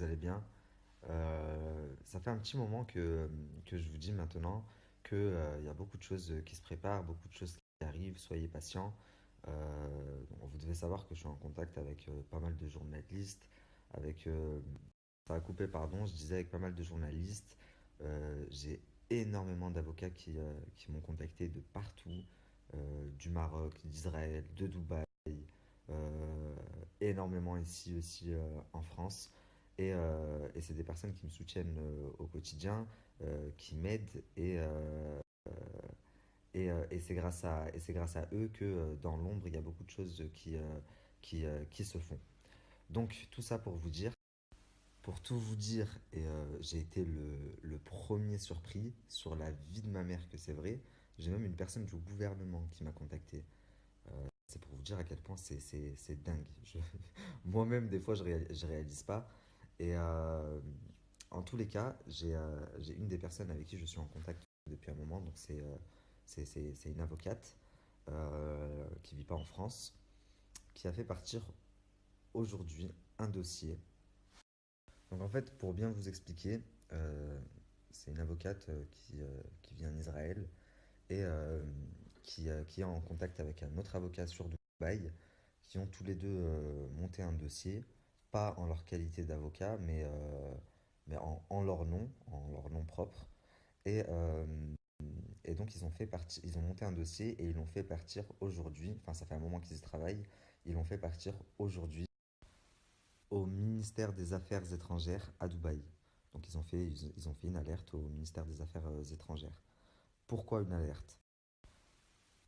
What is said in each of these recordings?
vous allez bien. Ça fait un petit moment que je vous dis maintenant qu'il y a beaucoup de choses qui se préparent, beaucoup de choses qui arrivent, soyez patients. Vous devez savoir que je suis en contact avec pas mal de journalistes, avec... ça a coupé, pardon, je disais avec pas mal de journalistes. J'ai énormément d'avocats qui m'ont contacté de partout, du Maroc, d'Israël, de Dubaï, euh, énormément ici aussi en France. Et c'est des personnes qui me soutiennent au quotidien, qui m'aident et c'est grâce à eux que dans l'ombre, il y a beaucoup de choses qui se font. Donc tout ça pour tout vous dire, j'ai été le premier surpris sur la vie de ma mère que c'est vrai. J'ai même une personne du gouvernement qui m'a contacté. C'est pour vous dire à quel point c'est dingue. Moi-même, des fois, je réalise pas. Et en tous les cas, j'ai une des personnes avec qui je suis en contact depuis un moment. Donc, c'est une avocate qui vit pas en France, qui a fait partir aujourd'hui un dossier. Donc, en fait, pour bien vous expliquer, euh, c'est une avocate qui vit en Israël et qui est en contact avec un autre avocat sur Dubaï, qui ont tous les deux monté un dossier, pas en leur qualité d'avocat, mais en leur nom propre. Et, euh, et donc ils ont monté un dossier et ils l'ont fait partir aujourd'hui, enfin ça fait un moment qu'ils y travaillent, ils l'ont fait partir aujourd'hui au ministère des Affaires étrangères à Dubaï. Donc ils ont fait une alerte au ministère des Affaires étrangères. Pourquoi une alerte?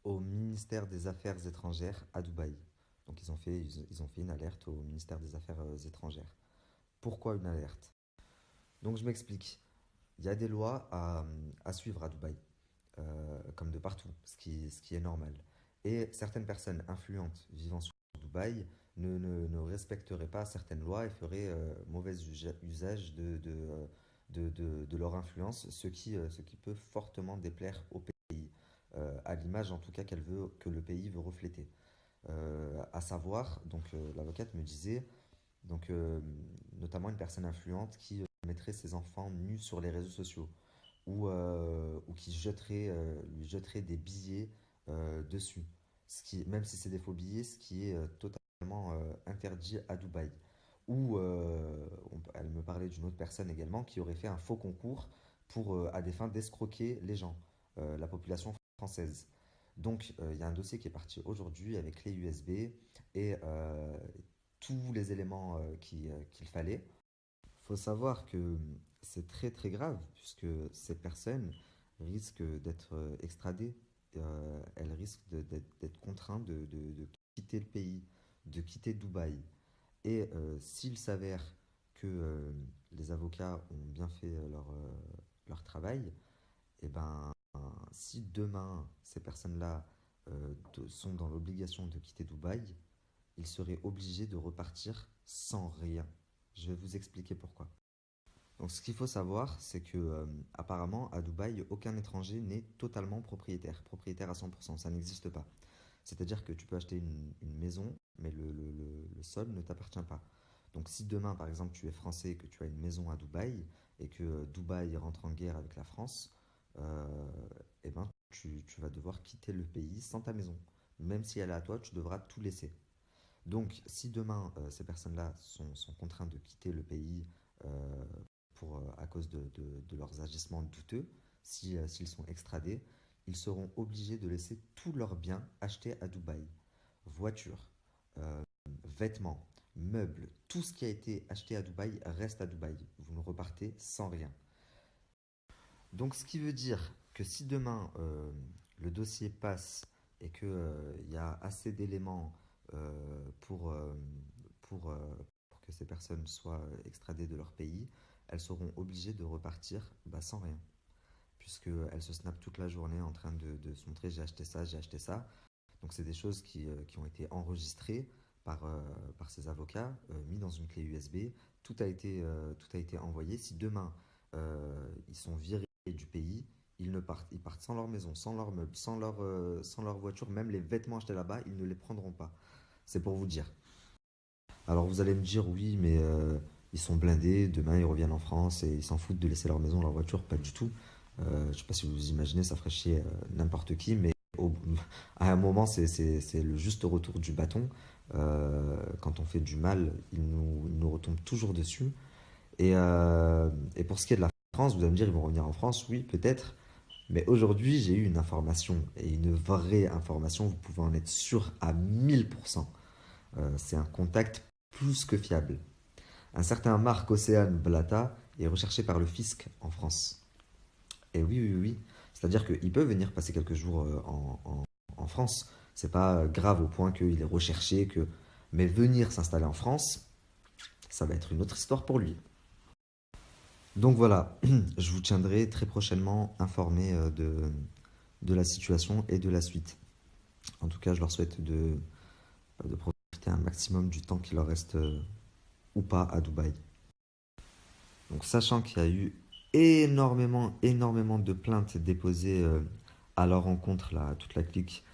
Au ministère des Affaires étrangères à Dubaï. Donc ils ont fait une alerte au ministère des Affaires étrangères. Pourquoi une alerte? Donc je m'explique. Il y a des lois à suivre à Dubaï, comme de partout, ce qui est normal. Et certaines personnes influentes vivant sur Dubaï ne respecteraient pas certaines lois et feraient mauvais usage de leur influence, ce qui peut fortement déplaire au pays, à l'image en tout cas que le pays veut refléter. À savoir, donc l'avocate me disait, donc notamment une personne influente qui mettrait ses enfants nus sur les réseaux sociaux ou qui lui jetterait des billets dessus. Même si c'est des faux billets, ce qui est totalement interdit à Dubaï. Ou elle me parlait d'une autre personne également qui aurait fait un faux concours à des fins d'escroquer les gens, la population française. Donc il y a un dossier qui est parti aujourd'hui avec clé USB et tous les éléments qu'il fallait. Il faut savoir que c'est très très grave puisque ces personnes risquent d'être extradées. Elles risquent d'être contraintes de quitter le pays, de quitter Dubaï. Et s'il s'avère que les avocats ont bien fait leur travail, et ben si demain ces personnes-là sont dans l'obligation de quitter Dubaï, ils seraient obligés de repartir sans rien. Je vais vous expliquer pourquoi. Donc, ce qu'il faut savoir, c'est que apparemment à Dubaï, aucun étranger n'est totalement propriétaire à 100%. Ça n'existe pas. C'est-à-dire que tu peux acheter une maison, mais le sol ne t'appartient pas. Donc, si demain, par exemple, tu es français et que tu as une maison à Dubaï et que Dubaï rentre en guerre avec la France, eh ben, tu vas devoir quitter le pays sans ta maison. Même si elle est à toi, tu devras tout laisser. Donc, si demain, ces personnes-là sont contraintes de quitter le pays euh, à cause de leurs agissements douteux, s'ils sont extradés, ils seront obligés de laisser tous leurs biens achetés à Dubaï. Voitures, euh, vêtements, meubles, tout ce qui a été acheté à Dubaï reste à Dubaï. Vous ne repartez sans rien. Donc, ce qui veut dire que si demain le dossier passe et qu'il y a assez d'éléments pour, pour que ces personnes soient extradées de leur pays, elles seront obligées de repartir sans rien. Puisqu'elles se snapent toute la journée en train de se montrer j'ai acheté ça, j'ai acheté ça. Donc, c'est des choses qui ont été enregistrées par ces avocats, mis dans une clé USB. Tout a été envoyé. Si demain ils sont virés du pays, ils partent sans leur maison, sans leurs meubles, sans leur voiture, même les vêtements achetés là-bas, ils ne les prendront pas. C'est pour vous dire. Alors vous allez me dire oui, mais ils sont blindés, demain ils reviennent en France et ils s'en foutent de laisser leur maison, leur voiture, pas du tout. Je sais pas si vous vous imaginez, ça ferait chier n'importe qui, mais au- à un moment, c'est le juste retour du bâton. Quand on fait du mal, il nous retombe toujours dessus. Et pour ce qui est de la France, vous allez me dire, ils vont revenir en France, oui, peut-être. Mais aujourd'hui, j'ai eu une information, et une vraie information, vous pouvez en être sûr à 1000%. C'est un contact plus que fiable. Un certain Marc Océane Blata est recherché par le fisc en France. Et oui, oui, oui. C'est-à-dire qu'il peut venir passer quelques jours en France. C'est pas grave au point qu'il est recherché, que... Mais venir s'installer en France, ça va être une autre histoire pour lui. Donc voilà, je vous tiendrai très prochainement informé de la situation et de la suite. En tout cas, je leur souhaite de profiter un maximum du temps qu'il leur reste ou pas à Dubaï. Donc sachant qu'il y a eu énormément de plaintes déposées à leur encontre, là, toute la clique,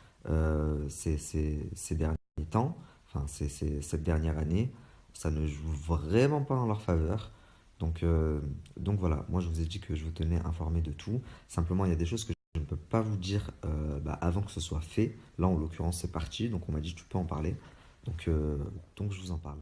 ces derniers temps, enfin cette dernière année, ça ne joue vraiment pas en leur faveur. Donc, euh, donc voilà, moi je vous ai dit que je vous tenais informé de tout. Simplement, il y a des choses que je ne peux pas vous dire avant que ce soit fait. Là, en l'occurrence, c'est parti, donc on m'a dit tu peux en parler. Donc, donc je vous en parle.